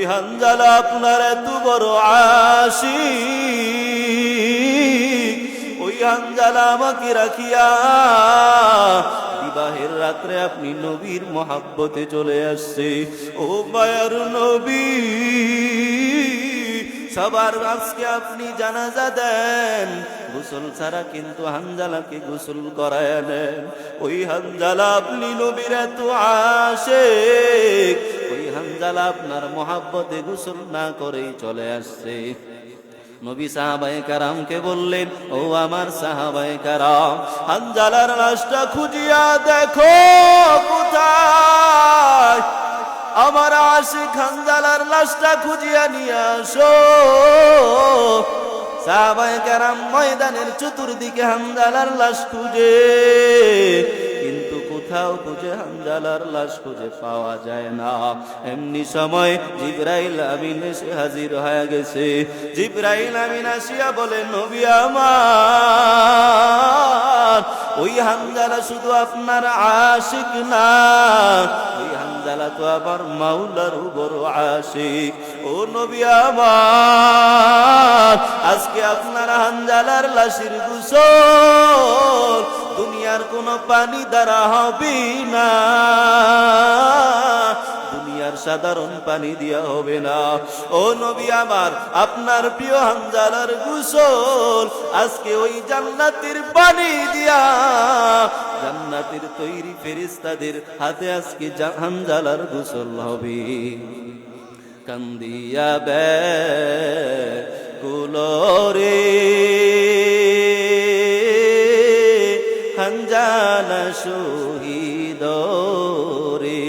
হানজালা আপনার এত বড় আশিক, ওই হানজালা আমাকে রাখিয়া বিবাহের রাত্রে আপনি নবীর মহাব্বতে চলে আসছে। ও মায়ার নবী, সবার আজকে আপনি জানাজা দেন, গোসল ছাড়া কিন্তু হানজালাকে গোসল করায় নেন। ওই হানজালা আপনি নবীর এত আশিক, ওই হানজালা আপনার মহাব্বতে গোসল না করেই চলে আসছে। নবী সাহাবায়ে কেরামকে বললেন, ও আমার সাহাবায়ে কেরাম, হানজালার লাশটা খুঁজিয়া দেখো কোথায়, আমার আশিক হানজালার লাশটা খুঁজিয়া নিয়ে আসো। সাহাবায়ে কেরাম ময়দানের চতুর্দিকে হানজালার লাশ খুঁজে, কিন্তু কোথাও খুঁজে হানজালার লাশ খুঁজে পাওয়া যায় না। এমনি সময় জিবরাইল আমিন এসে হাজির হয়ে গেছে। জিবরাইল আমিন আসিয়া বলে, নবী আমার, ওই হানজালা শুধু আপনার আশিক না, ওই হানজালা তো আবার মাওলার বড় আশিক। ও নবী আমার, আজকে আপনার হানজালার লাশের গোসল দুনিয়ার কোন পানি দ্বারা হবে না, দুনিয়ার সাধারণ পানি দিয়া হবে না। ও নবী আমার, আপনার প্রিয় হানজালার গোসল আজকে ওই জান্নাতের পানি দিয়া, জান্নাতের তৈরি ফেরেশতাদের হাতে আজকে হানজালার গোসল হবে। কান্দিয়া কুলরে হানজালা শহীদ রে,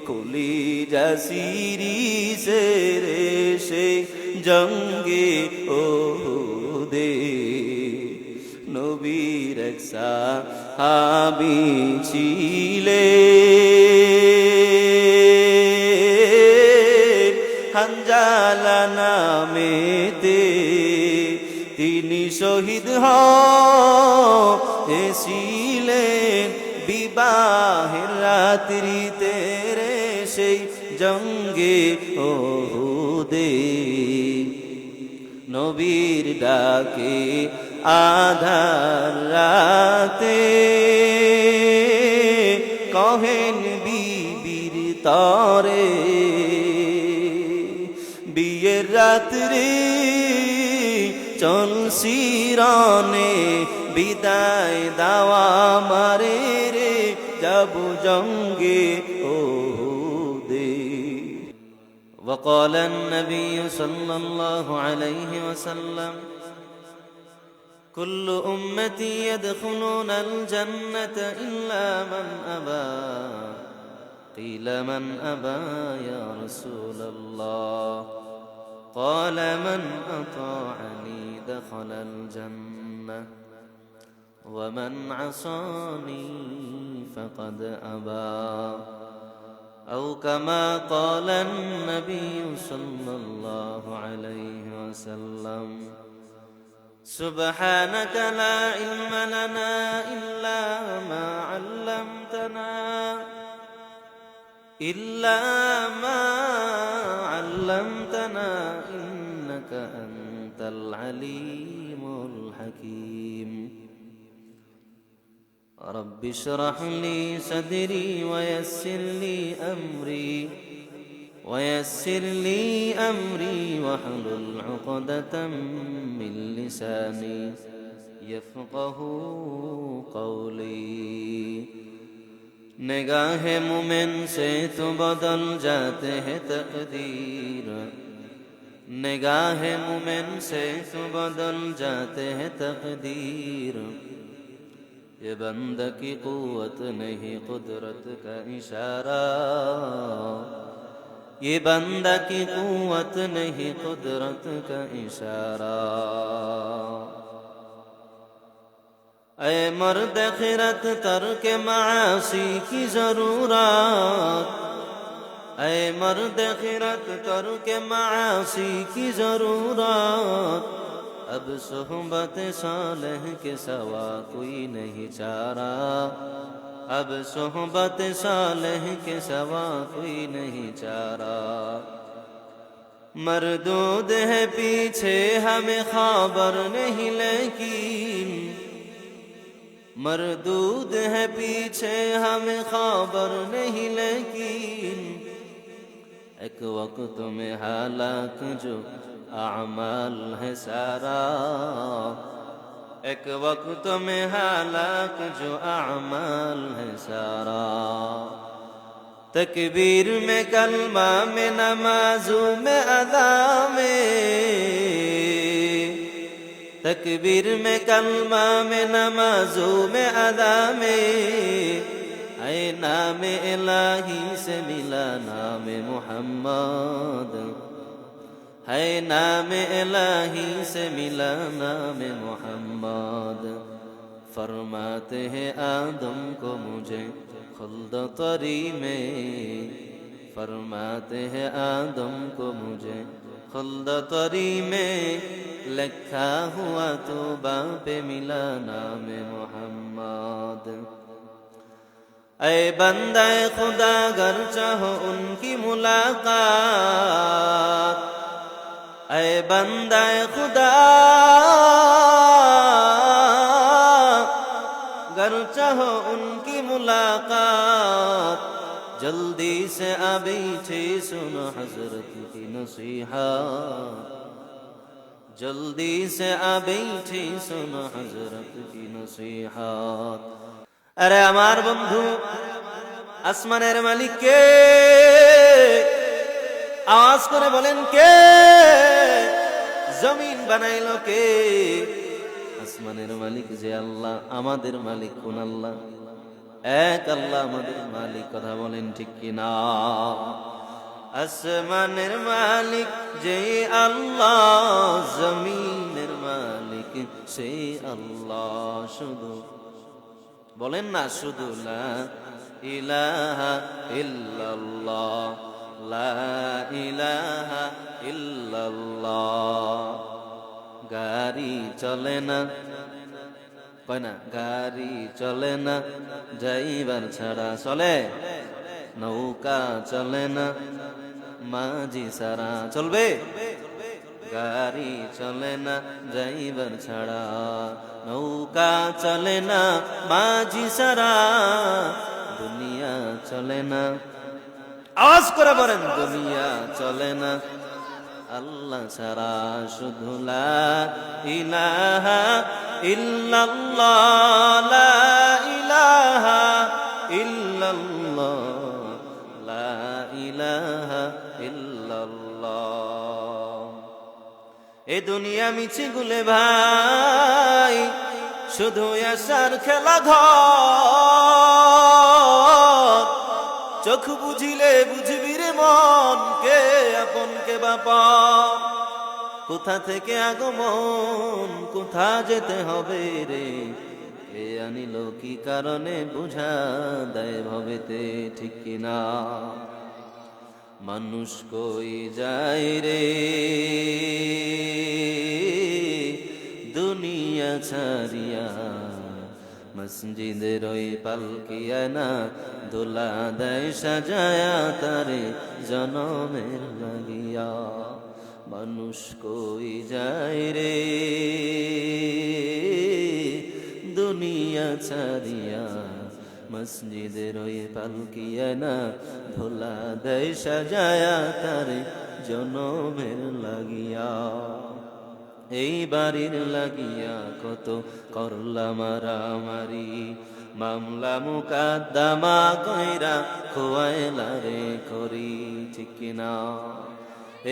কলিজা সিরিসে রে সে জঙ্গে ওহুদে, নবীর এক সাহাবী ছিলেন হানজালা নামেতে, তিনি শহীদ হয়েছিলেন বিবাহের রাত্রিতে রে সেই জঙ্গে ওহুদে। নবীর ডাকে আধার রাতে কহেন বিবির তরে, বিয়ের রাত্রি চল শিরনে বিদায় দাওয়া মারে রে, যাবু জঙ্গে ওহুদে। وقال النبي صلى الله عليه وسلم كل أمتي يدخلون الجنة إلا من أبى، قيل من أبى يا رسول الله؟ قال من أطاعني دخل الجنة ومن عصاني فقد أبى، أو كما قال النبي صلى الله عليه وسلم. سبحانك لا علم لنا إلا ما علمتنا إنك أنت العليم الحكيم. رب اشرح لي صدري ويسر لي أمري واحلل عقدة من لساني يفقه قولي. निगाह मोमिन से तो बदल जाते हैं तकदीर, निगाह मोमिन से तो बदल जाते हैं तकदीर। ये बंदा की कुव्वत नहीं कुदरत का इशारा, ये बंदा की कुव्वत नहीं कुदरत का इशारा। ऐ मर्द खिरत तर्क मासी की जरूरत, ऐ मर्द खिरत तर्क मासी की जरूरत। अब सोहबत सालेह के सवा कोई नहीं चारा, अब सोहबत सालेह के सवा कोई नहीं चारा। मरदूद है पीछे हमें खबर नहीं लेकिन, मरदूद है पीछे हमें खबर नहीं लेकिन, एक वक्त में हालात जो आमाल है सारा, एक वक्त में हालात जो आमाल है सारा। तकबीर में कलमा में नमाजों में अदा में, तकबीर में कलमा में नमाजों में अदा में, ऐ नाम इलाही से मिला नाम मोहम्मद, है नाम इलाही से मिला नाम मोहम्मद। फरमाते हैं आदम को मुझे खुल्द तरी में, फरमाते हैं आदम को मुझे खुल्द तरी में, लिखा हुआ तो बापे मिला नाम मोहम्मद। ऐ बंदा खुदा अगर चाहो उनकी मुलाकात, ऐ बंदा खुदा अगर चाहो उनकी मुलाकात, जल्दी से आ बैठे सुनो हजरत की नसीहत, जल्दी से आ बैठे सुनो हजरत की नसीहत। अरे আমার বন্ধু আসমানের মালিক কে? আওয়াজ করে বলেন কে? জমিন বানাইলো কে? আসমানের মালিক যে আল্লাহ, আমাদের মালিক কোন আল্লাহ? এক আল্লাহ আমাদের মালিক, কথা বলেন ঠিক কিনা? আসমানের মালিক যে আল্লাহ, জমিনের মালিক সেই আল্লাহ। শুধু বলেন না, শুধু লা ইলাহা ইল্লাল্লাহ, লা ইলাহা ইল্লাল্লাহ। গাড়ি চলে না, কয় না, গাড়ি চলে না ড্রাইভার ছাড়া, চলে? নৌকা চলে না মাঝি ছাড়া, চলবে? গাড়ি চলে না ড্রাইভার ছাড়া, নৌকা চলে না মাঝি ছাড়া, দুনিয়া চলে না, আওয়াজ করে বলেন, দুনিয়া চলে না আল্লাহ ছাড়া। শুধু লা ইলাহা ইল্লাল্লাহ, লা ইলাহা ইল্লাল্লাহ, লা ইলাহা ইল্লাল্লাহ। এ দুনিয়া মিছে গুলে ভাই, শুধু আশার খেলা ঘর, চোখ বুঝিলে বুঝবি রে মন, কে আপন কে বাপা, কোথা থেকে আগমন, কোথা যেতে হবে রে, এ আনিল কি কারণে বুঝা দেয় ভবেতে, ঠিক কিনা? মানুষ কই যায় রে দুনিয়া ছাড়িয়া, মসজিদের ওই পালকিয়া না দোলা দেয় সাজায়া তারে জনমের লাগিয়া। মানুষ কই যায় রে দুনিয়া ছাড়িয়া, মসজিদের ওই পালকিয়া না দোলা দেয় সাজায়া তারে জনমের লাগিয়া। এই বাড়ির লাগিয়া কত করলা মারামারি, মামলা মুকাদ্দমা কইরা খোয়াইলা রে করি, ঠিক কিনা?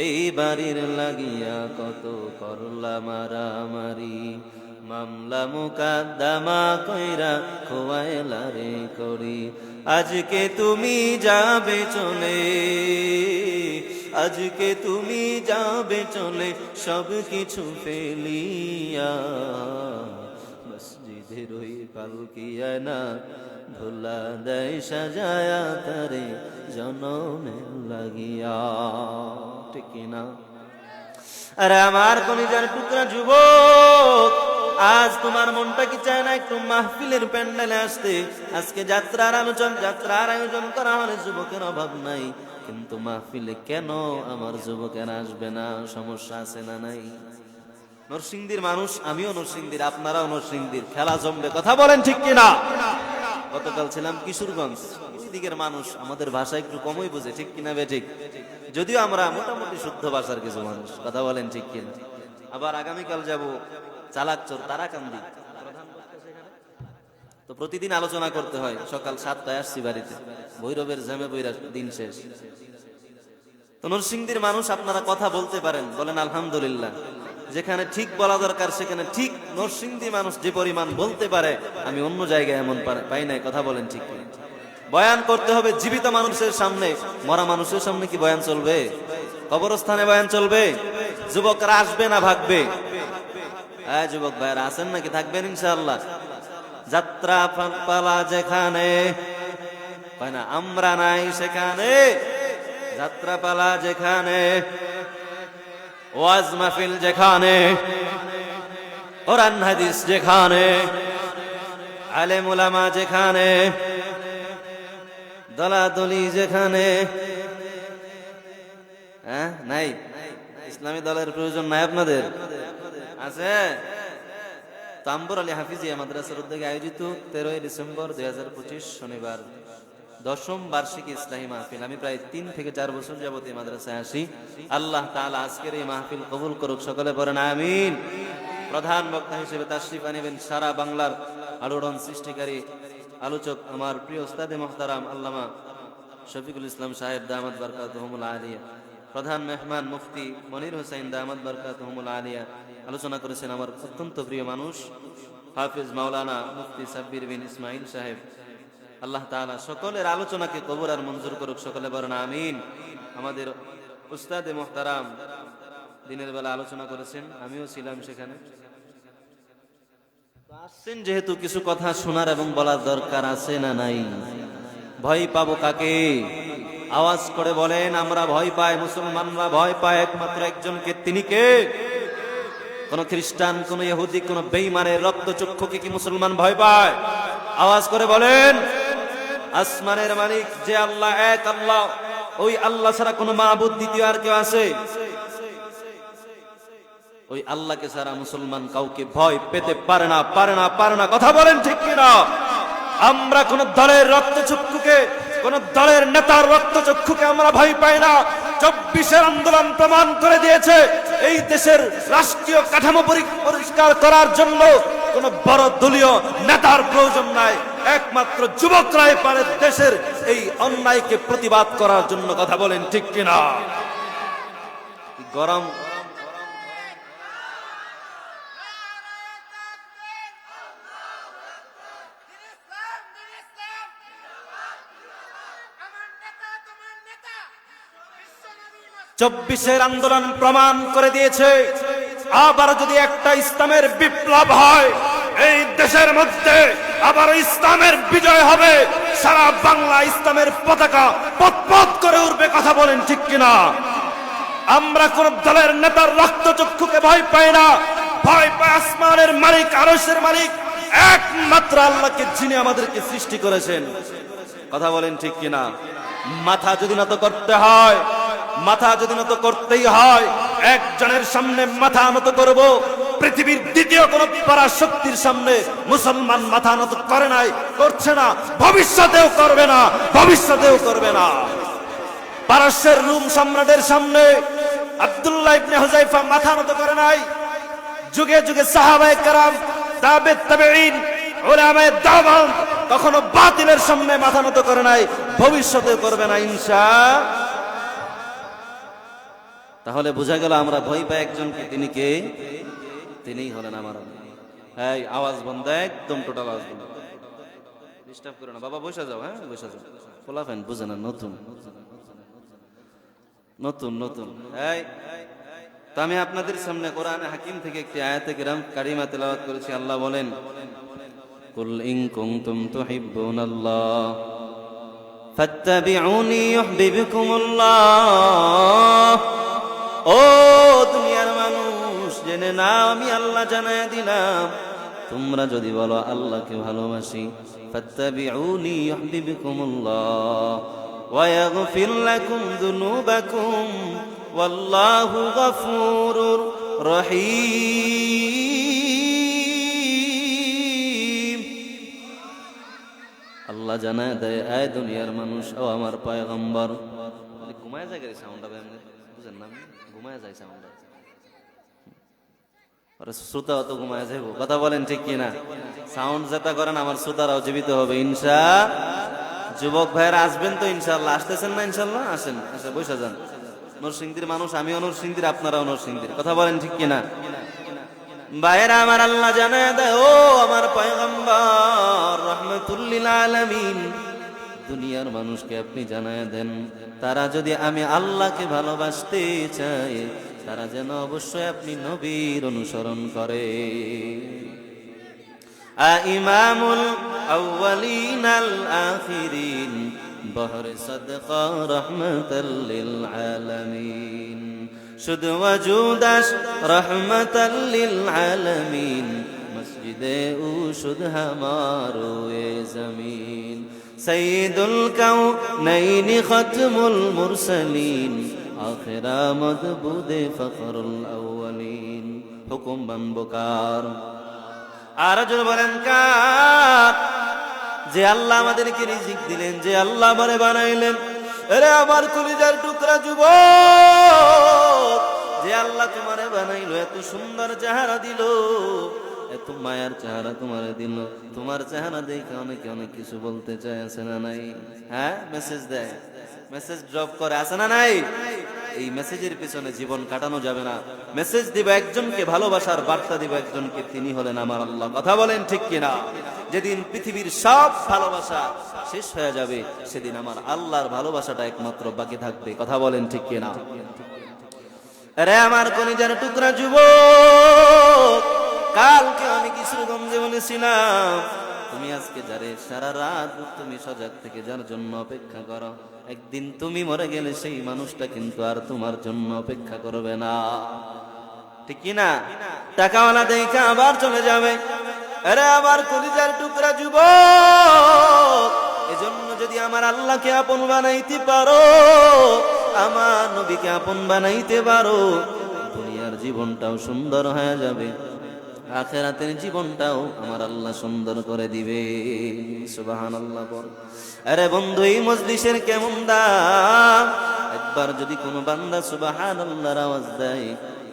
এই বাড়ির লাগিয়া কত করলা মারামারি, মামলা মুকাদ্দমা কইরা খোয়াইলা রে করি। আজকে তুমি যাবে চলে, আজকে তুমি যাবে চলে সব কিছু ফেলিয়া, মসজিদের ওই পালকিয়া না ধুলা দেয় সাজায়া তারে জনমের লাগিয়া, ঠিক না? আরে আমার কলিজার টুকরা যুবক, আজ তোমার মনটা কি চায় না একটু মাহফিলের প্যান্ডেলে আসতে? আজকে যাত্রার আয়োজন করা হলে যুবকের অভাব নাই, কিন্তু মাহফিলে কেন আমার যুবকেরা আসবে না? সমস্যা আছে না নাই? নরসিংদীর মানুষ, আমিও নরসিংদীর, আপনারাও নরসিংদীর, খেলা জমবে, কথা বলেন ঠিক কিনা? গতকাল ছিলাম কিশোরগঞ্জ, ওই দিকের মানুষ আমাদের ভাষা একটু কমই বুঝে, ঠিক কিনা বে ঠিক? যদিও আমরা মোটামুটি শুদ্ধ ভাষার কিছু মানুষ, কথা বলেন ঠিক কিনা? আবার আগামীকাল যাব চালাকচর তারাকান্দি, তো প্রতিদিন আলোচনা করতে হয়। সকাল 7টায় আসছি বাড়িতে, ভৈরবের জ্যামে বইরা দিন শেষ। তো নরসিংদীর মানুষ আপনারা কথা বলতে পারেন, বলেন আলহামদুলিল্লাহ। যেখানে ঠিক বলা দরকার সেখানে ঠিক নরসিংদী মানুষ যে পরিমাণ বলতে পারে, আমি অন্য জায়গায় এমন পাই নাই, কথা বলেন ঠিক কি? বয়ান করতে হবে জীবিত মানুষের সামনে, মরা মানুষের সামনে কি বয়ান চলবে? কবরস্থানে বয়ান চলবে? যুবকরা আসবে না ভাগবে? হ্যাঁ যুবক ভাইরা আছেন নাকি? থাকবেন ইনশাআল্লাহ। যাত্রা পালা যেখানে, হয় না আমরা নাই সেখানে, যাত্রা পালা যেখানে, ওয়াজ মাহফিল যেখানে, কোরআন হাদিস যেখানে, আলেম উলামা যেখানে, দলাদলি যেখানে, হ্যাঁ নাই? ইসলামী দলের প্রয়োজন নাই আপনাদের? আছে? তাম্বর আলী হাফিজিয়া মাদ্রাসার উদ্যোগে আয়োজিত 13 ডিসেম্বর 2025 শনিবার 10ম বার্ষিকী ইসলামী মাহফিল। আমি প্রায় 3 থেকে 4 বছর যাবত এই মাদ্রাসায় আসি। আল্লাহ তাআলা আজকের এই মাহফিল কবুল করুক, সকলে পড়েন আমিন। প্রধান বক্তা হিসেবে তাশরিফ আনিবেন সারা বাংলার আলোড়ন সৃষ্টিকারী আলোচক আমার প্রিয় উস্তাদে মুহতারাম আল্লামা শফিকুল ইসলাম সাহেব দামাত বারকাতুহুমুল আলিয়া। প্রধান মেহমান মুফতি মনির হোসেন দামাত বারকাতুহুমুল আলিয়া। আলোচনা করেছেন আমার অত্যন্ত প্রিয় মানুষ হাফিজ মাওলানা মুফতি সাব্বির বিন ইসমাইল সাহেব। আল্লাহ তাআলা সকলের আলোচনাকে কবুল আর মঞ্জুর করুক, সকলে বলেন আমিন। আমাদের উস্তাদে মুহতারাম দিনের বেলা আলোচনা করেছেন, আমিও ছিলাম সেখানে। আসছেন যেহেতু কিছু কথা শোনার এবং বলার দরকার আছে না নাই? ভয় পাবো কাকে? আওয়াজ করে বলেন। আমরা ভয় পাই, মুসলমানরা ভয় পায় একমাত্র একজনকে, তিনি কে? কোন খ্রিস্টান, কোন ইহুদি, কোন বেঈমানের রক্তচক্ষুকে কি মুসলমান ভয় পায়? আওয়াজ করে বলেন। আসমানের মালিক যে আল্লাহ, এক আল্লাহ, ওই আল্লাহ ছাড়া কোন মাবুদ দ্বিতীয় আর কেউ আছে? ওই আল্লাহকে ছাড়া মুসলমান কাউকে ভয় পেতে পারে না, পারে না, পারে না, কথা বলেন ঠিক কিনা? আমরা কোন দলের রক্তচক্ষুকে, কোন দলের নেতার রক্তচক্ষুকে আমরা ভয় পাই না। 24-এর আন্দোলন প্রমাণ করে দিয়েছে এই দেশের রাষ্ট্রীয় কাঠামো পরিষ্কার করার জন্য কোন বড় দলীয় নেতার প্রয়োজন নাই, একমাত্র যুবকরাই পারে দেশের এই অন্যায়কে প্রতিবাদ করার জন্য, কথা বলেন ঠিক কিনা? গরম চব্বিশের আন্দোলন প্রমাণ করে দিয়েছে, আবার যদি একটা ইসলামের বিপ্লব হয় এই দেশের মধ্যে, আবার ইসলামের বিজয় হবে, সারা বাংলা ইসলামের পতাকা পথ করে উঠবে, কথা বলেন ঠিক কিনা? আমরা কোন দলের নেতার রক্তচক্ষুকে ভয় পাই না, ভয় পায় আসমানের মালিক, আরশের মালিক একমাত্র আল্লাহকে, যিনি আমাদেরকে সৃষ্টি করেছেন, কথা বলেন ঠিক কিনা? মাথা যদি নত করতে হয়, মাথা যদি নত করতেই হয়, একজনের সামনে মাথা নত করব। পৃথিবীর দ্বিতীয় কোন পরাশক্তির সামনে মুসলমান মাথা নত করে নাই, করছে না, ভবিষ্যতেও করবে না, ভবিষ্যতেও করবে না। পারস্যের রোম সম্রাটের সামনে আব্দুল্লাহ ইবনে হুযায়ফা মাথা নত করে নাই। যুগে যুগে সাহাবায়ে কেরাম, তাবেঈন, তাবেঈন, উলামায়ে দাওয়াত কখনো বাতিলের সামনে মাথা নত করে নাই, ভবিষ্যতেও করবে না ইনশাআল্লাহ। তাহলে বোঝা গেল আমরা ভয় পাই একজনকে, তিনি কে? তিনিই হলেন আমার। এই আওয়াজ বন্ধ, একদম টোটাল আওয়াজ বন্ধ, ডিস্টার্ব করো না। বাবা বসে যাও, হ্যাঁ বসে যাও, খোলাফেন বুঝে না, নতুন নতুন নতুন। এই তো আমি আপনাদের সামনে কোরআনে হাকিম থেকে একটি আয়াতে কারিমা তেলাওয়াত করেছি। আল্লাহ বলেন, কুল ইন কুনতুম তুহিব্বুনাল্লাহ ফাত্তাবিউনি ইউহিব্বুকুমুল্লাহ। ও দুনিয়ার মানুষ, জেনে নাও আমি আল্লাহ জানায় দিলাম, তোমরা যদি বলো আল্লাহকে ভালোবাসি, ফাত্তাবিউনি ইউহিব্বুকুমুল্লাহ, ويغفر لكم ذنوبكم والله غفور رحيم আল্লাহ জানায় দেয়, আয় দুনিয়ার মানুষ, ও আমার পয়গম্বর। ঘুমায় যায় সাউন্ডটা বুঝেন না, ঘুমায় যায় সাউন্ডটা, শ্রোতা অত ঘুমায় যাবো। কথা বলেন ঠিক কিনা? সাউন্ড যেটা করেন আমার শ্রোতারাও জীবিত হবে ইনশা। যুবক ভাইয়েরা আসবেন তো ইনশাল্লাহ? আসতেছেন না ইনশাল্লাহ? আসেন, আসে বসে যান। নরসিংদীর মানুষ, আমিও নরসিংদীর, আপনারাও নরসিংদীর। কথা বলেন ঠিক কিনা? ভাইয়েরা আমার, আল্লাহ জানায় দেয়, ও আমার পয়গম্বর রাহমাতুল লিল আলামিন, দুনিয়ার মানুষকে আপনি জানায় দেন, তারা যদি আমি আল্লাহকে ভালোবাসতে চায়, তারা যেন অবশ্যই আপনি নবীর অনুসরণ করে। ইমামুল আউয়ালিন আল আখিরিন বহরে সাদকা রাহমাতাল লিল আলামিন, শুধু ওয়াজুদাস রাহমাতাল লিল আলামিন, মসজিদে ও শুধ হামারো এ জমিন, সৈয়দুল কাউনাইন খতমুল মুরসালিন, আখিরা মদবুদে ফখরুল আউয়ালিন। হুকুম বানবো কার? আর যদি বলেন কার? যে আল্লাহ আমাদেরকে রিজিক দিলেন, যে আল্লাহ আমারে বানাইলেন। আরে আমার কলিজার টুকরা যুবক, যে আল্লাহ তোমারে বানাইলো, এত সুন্দর চেহারা দিল, এত মায়ার চেহারা তোমারে দিল, তোমার চেহারা দেখে অনেকে অনেক কিছু বলতে চায়, আছে না নাই? হ্যাঁ, মেসেজ দেয়, মেসেজ ড্রপ করে, আছে না নাই? এই মেসেজের পিছনে জীবন কাটানো যাবে না। মেসেজ দিব একজনকে, ভালোবাসার বার্তা দিব একজনকে, তিনি হলেন আমার আল্লাহ। কথা বলেন ঠিক কিনা? যেদিন পৃথিবীর সব ভালোবাসা শেষ হয়ে যাবে, সেদিন আমার আল্লাহর ভালোবাসাটা একমাত্র বাকি থাকবে। কথা বলেন ঠিক কিনা? আরে আমার কলিজার টুকরা যুবক, কালকে আমি কিশোরগঞ্জে বলেছিলাম, তুমি আজকে যারে সারা রাত তুমি সজাগ থেকে যার জন্য অপেক্ষা করো, একদিন তুমি মরে গেলে সেই মানুষটা কিন্তু আর তোমার জন্য অপেক্ষা করবে না। ঠিক কিনা? টাকাওয়ালা দেখা আবার চলে যাবে। আরে আমার কলিজার টুকরা যুবক, এজন্য যদি আমার আল্লাহকে আপন বানাইতে পারো, আমার নবীকে আপন বানাইতে পারো, দুনিয়ার জীবনটাও সুন্দর হয়ে যাবে, আখিরাতের জীবনটাও আমার আল্লাহ সুন্দর করে দিবে। সুবহানাল্লাহ বল। আরে বন্ধু, এই মজলিসের কেমন দাম! একবার যদি কোনো বান্দা সুবহানাল্লাহর আওয়াজ দেয়,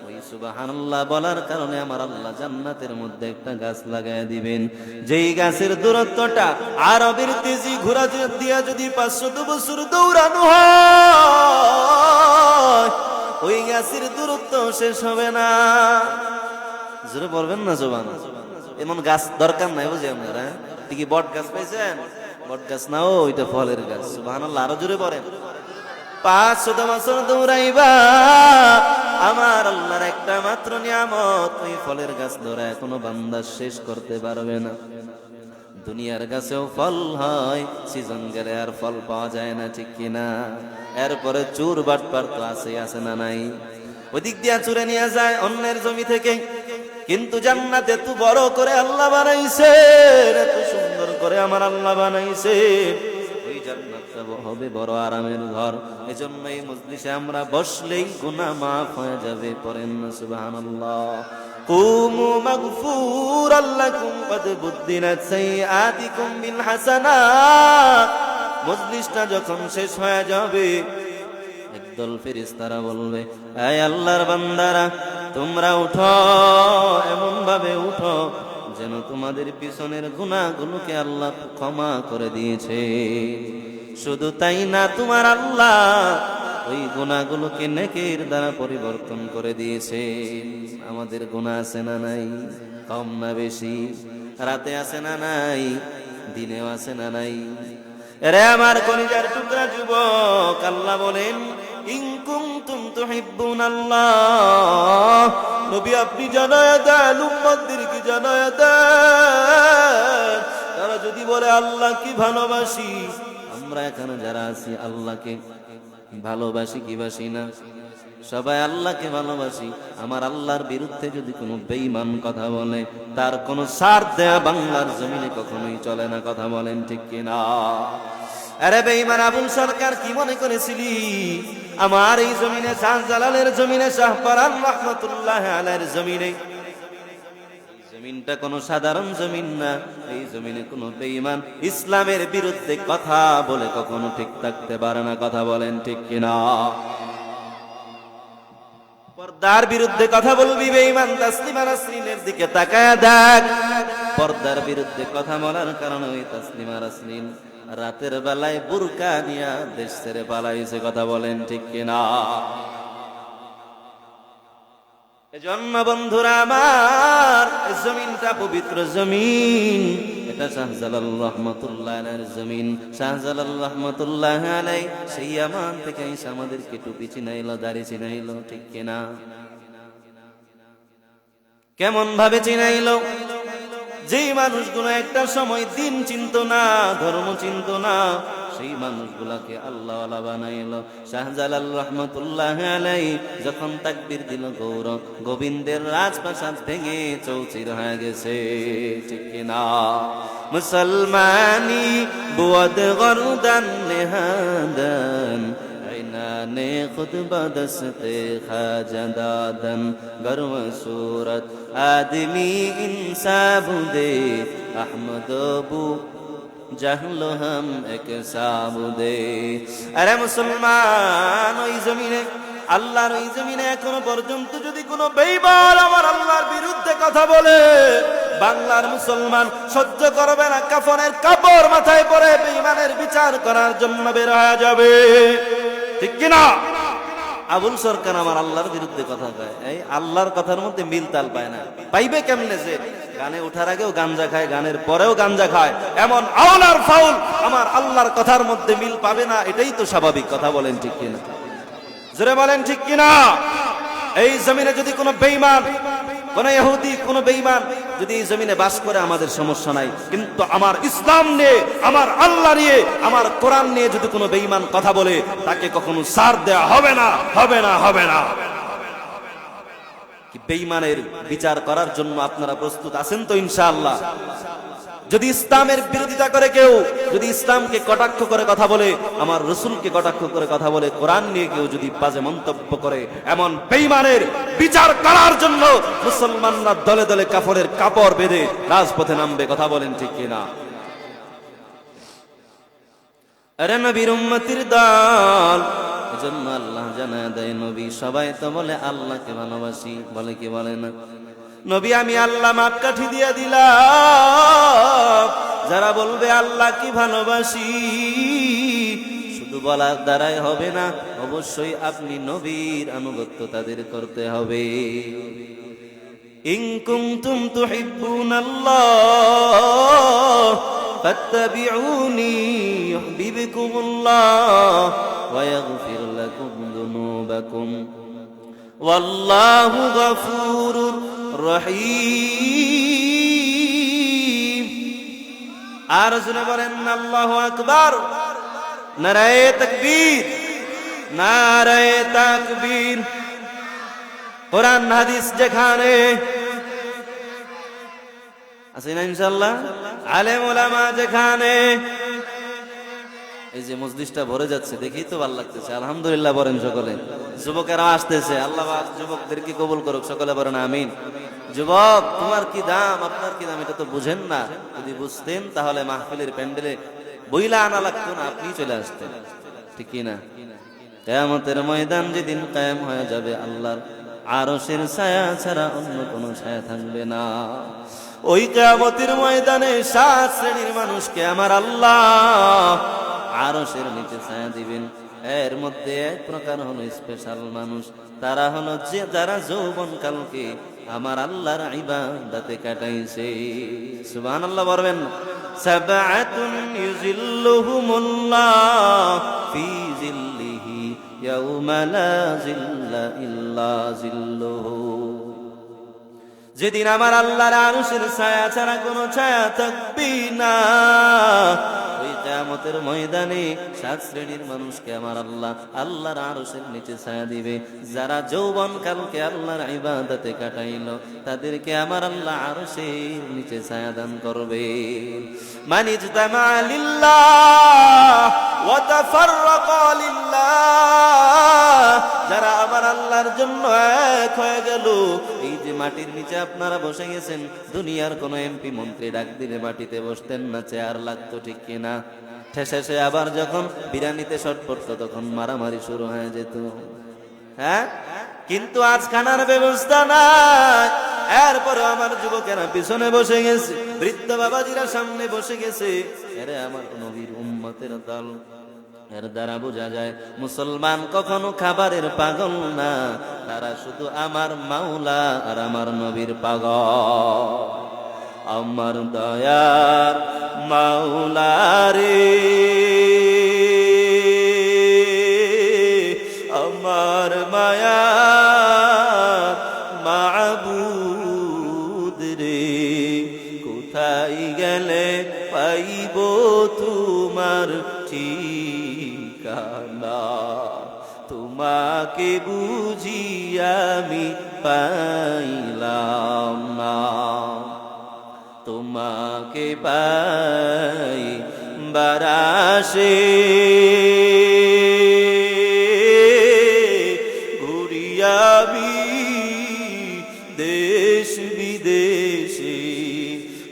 ওই সুবহানাল্লাহ বলার কারণে আমার আল্লাহ জান্নাতের মধ্যে একটা গাছ লাগায় দিবেন, যেই গাছের দূরত্বটা আরবের তেজি ঘোড়া দিয়া যদি 500 বছর দৌড়ানো হয়, ওই গাছের দূরত্ব শেষ হবে না। জোরে বলবেন না সুবহানাল্লাহ। এমন গাছ দরকার নাই, বুঝি আপনারা? ঠিকই বট গাছ পাইছেন? বট গাছ না, ওইটা ফলের গাছ। সুবহানাল্লাহ, আরো জোরে বলেন। 500 বছর দৌড়াইবা, আমার আল্লাহর একটা মাত্র নিয়ামত, ওই ফলের গাছ ধরা এখনো বান্দা শেষ করতে পারবে না। দুনিয়ার গাছেও ফল হয়, সিজন গেলে আর ফল পাওয়া যায় না, ঠিক কিনা? এরপরে চোর বাটপার তো আছে না নাই? ওদিক দিয়া চুরে নিয়ে যায় অন্যের জমি থেকে, কিন্তু জান্নাত এত বড় করে আল্লাহ বানাইছে, এত সুন্দর করে আমার আল্লাহ বানাইছে, ওই জান্নাতটা হবে বড় আরামের ঘর। এজন্য এই মজলিসে আমরা বসলেই গুনাহ মাফ হয়ে যাবে। পড়েন না সুবহানাল্লাহ। কুমু মাগফুরাল লাকুম কদ বুদ্দিনাত সাইয়্যাতিকুম বিল হাসানাত। মজলিসটা যখন শেষ হয়ে যাবে, একদল ফেরেশতারা বলবে, হে আল্লাহর বান্দারা, তোমরা উঠো, এমন ভাবে উঠো যেন তোমাদের পিছনের গুনাহগুলোকে আল্লাহ ক্ষমা করে দিয়েছে। শুধু তাই না, তোমার আল্লাহ ওই গুনাহগুলোকে নেকির দ্বারা পরিবর্তন করে দিয়েছে। আমাদের গুনাহ আছে না নাই? কম না বেশি? রাতে আছে না নাই? দিনেও আছে না নাই? এরে আমার কলিজার টুকরা যুবক, আল্লাহ বলেন, ইন কুনতুম তুহিব্বুনাল্লাহ, নবী আপনি জানায়া দেন, উম্মতদেরকে জানায়া দেন, তারা যদি বলে আল্লাহকে ভালোবাসি, আমরা এখানে যারা আছি আল্লাহকে ভালোবাসি কি বাসি না? সবাই আল্লাহকে ভালোবাসি। আমার আল্লাহর বিরুদ্ধে যদি কোনো বেঈমান কথা বলে, তার কোনো সার দেয়া বাংলার জমিনে কখনোই চলে না। কথা বলেন ঠিক কিনা? আরে বেঈমান আবুল সরকার, কি মনে করেছিলি আমার এই জমিনে, শাহজালালের জমিনে, শাহপরান রহমাতুল্লাহ আলাইহির জমিনে, জমিনটা কোনো সাধারণ জমিন না। এই জমিনে কোনো বেঈমান ইসলামের বিরুদ্ধে কথা বলে কখনো ঠিক থাকতে পারে না। কথা বলেন ঠিক কিনা? পর্দার বিরুদ্ধে কথা বলবি বেঈমান, তাসলিমা নাসরিনের দিকে তাকায়া দেখ। পর্দার বিরুদ্ধে কথা বলার কারণে ওই তাসলিমা নাসরিন রাতের বেলায় বুরকা নিয়া দেশ ছেড়ে পালাইছে। কথা বলেন ঠিক কিনা? এজন্য বন্ধুরা আমার, জমিনটা পবিত্র জমিন। এটা শাহজালাল রহমাতুল্লাহ আলাইহির জমিন। শাহজালাল রহমাতুল্লাহ আলাইহি সেই আমান থেকে এসে আমাদেরকে টুপি চিনাইলো, দাড়ি চিনাইলো। ঠিক কিনা? কেমন ভাবে চিনাইলো? যেই মানুষগুলো একটা সময় দিন চিনত না, ধর্ম চিনত না, সেই মানুষগুলাকে আল্লাহওয়ালা বানাইলো। শাহজালাল রহমাতুল্লাহ আলাইহি যখন তাকবীর দিল, গৌরব গোবিন্দের রাজপ্রাসাদ ভেঙে চৌচির হয়ে গেছে। ঠিক কিনা? মুসলমানি বুয়াদ গরদান নেহাদান, আইনানে খুতবা দস্তে খাজা দাদন, গর্ব सूरत आदमी इंसाब दे अहमद बू জাহলো হাম এক সাবুদে। আরে মুসলমান, ওই জমিনে, আল্লাহর ওই জমিনে এখনো পর্যন্ত যদি কোনো বেঈমান আমার আল্লাহর বিরুদ্ধে কথা বলে, বাংলার মুসলমান সহ্য করবে না, কাফনের কাপড় মাথায় পরে বেঈমানের বিচার করার জন্য বের হয়ে যাবে। ঠিক কিনা? আবুল সরকার আমার আল্লাহর বিরুদ্ধে কথা কয়, এই আল্লাহর কথার মধ্যে মিল তাল পায় না। পাইবে কেমনে? যে গানে ওঠার আগেও গাঞ্জা খায়, গানের পরেও গাঞ্জা খায়, এমন আউল আর ফাউল আমার আল্লাহর কথার মধ্যে মিল পাবে না। এটাই তো স্বাভাবিক। কথা বলেন ঠিক কিনা? জোরে বলেন ঠিক কিনা? এই জমিনে যদি কোনো বেঈমান, কোন ইহুদি, কোন বেঈমান যদি এই জমিনে বাস করে, আমাদের সমস্যা নাই। কিন্তু আমার ইসলাম নিয়ে, আমার আল্লাহ নিয়ে, আমার কোরআন নিয়ে যদি কোনো বেঈমান কথা বলে, তাকে কখনো ছাড় দেওয়া হবে না, হবে না, হবে না। কি বেঈমানের বিচার করার জন্য আপনারা প্রস্তুত আছেন তো ইনশাআল্লাহ? যদি ইসলামের বিরোধিতা করে কেউ, যদি ইসলামকে কটাক্ষ করে কথা বলে, আমার রাসূলকে কটাক্ষ করে কথা বলে, কোরআন নিয়ে কেউ যদি বাজে মন্তব্য করে, এমন বেঈমানের বিচার করার জন্য মুসলমানরা দলে দলে কাফনের কাপড় বেঁধে রাজপথে নামবে। কথা বলেন ঠিক কিনা? আরে নবীর উম্মতির দল, এজন্য আল্লাহ জানায় দেয়, নবী সবাই তো বলে আল্লাহকে ভালোবাসি, বলে কি বলে না? নবী আমি আল্লাহ মাপকাঠি দিয়ে দিলাম। যারা বলবে আল্লাহ কি ভালোবাসি, শুধু বলার দ্বারাই হবে না, অবশ্যই আপনি নবীর আনুগত্য তাদের করতে হবে। ইন কুনতুম তুহিব্বুনাল্লাহ ফাত্তাবিউনি ইউহিব্বুকুমুল্লাহ ওয়া ইয়াগফির লাকুম যুনুবাকুম ওয়াল্লাহু গফুরুর রহিম। আর জোরে বলেন আল্লাহু আকবার, নারায়ে তাকবীর, নারায়ে তাকবীর। কোরআন হাদিস যেখানে আছে না ইনশাআল্লাহ, আলেম ওলামা যেখানে, এই যে মজলিসটা ভরে যাচ্ছে, দেখি তো ভালো লাগতেছে। আলহামদুলিল্লাহ বলেন সকলে। যুবকেরা আসতেছে, আল্লাহ যুবকদেরকে কবুল করুক। সকলে বলেন আমিন। যুবক, তোমার কি দাম, আপনার কি দাম, এটা তো বুঝেন না। যদি বুঝতেন তাহলে মাহফিলের প্যান্ডেলে বইলা আনা লাগতো না, আপনি চলে আসতেন। ঠিক না? কিয়ামতের ময়দান যেদিন কায়েম হয়ে যাবে, আল্লাহর আরশের ছায়া ছাড়া অন্য কোনো ছায়া থাকবে না। ওই কিয়ামতের ময়দানে 7 শ্রেণীর মানুষকে আমার আল্লাহ আরশের নিচে ছায়া দিবেন। এর মধ্যে এক প্রকার হলো স্পেশাল মানুষ, তারা হলো যে যারা যৌবনকালকে আমার আল্লাহর ইবাদতে কাটাইছে। সুবহানাল্লাহ বলবেন। সাবআতুন ইউজিল্লুহুমুল্লাহ ফি জিল্লিহি ইয়াউমা লা জিল্লা ইল্লা জিল্লুহু। যেদিন আমার আল্লাহর আরশের ছায়া ছাড়া কোনো ছায়া থাকবে না, ওই কিয়ামতের ময়দানে 7 শ্রেণীর মানুষকে আমার আল্লাহ আল্লাহর আরশের নিচে ছায়া দিবে। যারা যৌবনকালকে আল্লাহর ইবাদতে কাটাইলো, তাদেরকে আমার আল্লাহ আরশের নিচে ছায়া দান করবে। মানিজতামা লিল্লাহ ওয়া তাফাররাকা লিল্লাহ, যারা আমার আল্লাহর জন্য এক হয়ে গেল। এই যে মাটির নিচে আপনারা বসে গেছেন, দুনিয়ার কোন এমপি মন্ত্রী ডাক দিলে মাটিতে বসতেন না, চেয়ার লাগতো, ঠিক কিনা? শেষে আবার যখন বিরিয়ানিতে শর্ট পড়তো তখন মারামারি শুরু হয়ে যেত। হ্যাঁ, কিন্তু আজ খানার ব্যবস্থা নাই, এরপরে আমার যুবকেরা পিছনে বসে গেছে, বৃদ্ধ বাবাজিরা সামনে বসে গেছে। আরে আমার নবীর উম্মতের দল। এর দ্বারা বোঝা যায় মুসলমান কখনো খাবারের পাগল না, তারা শুধু আমার মাওলা আর আমার নবীর পাগল। আমার দয়ার মাওলা রে, আমার মায়া মাবুদ রে, কোথায় গেলে পাইব তোমার ঠিকানা, তোমাকে বুঝি আমি পাইলাম না, তোমাকে পাই বারাসে ঘুরিয়াবি দেশ বিদেশে,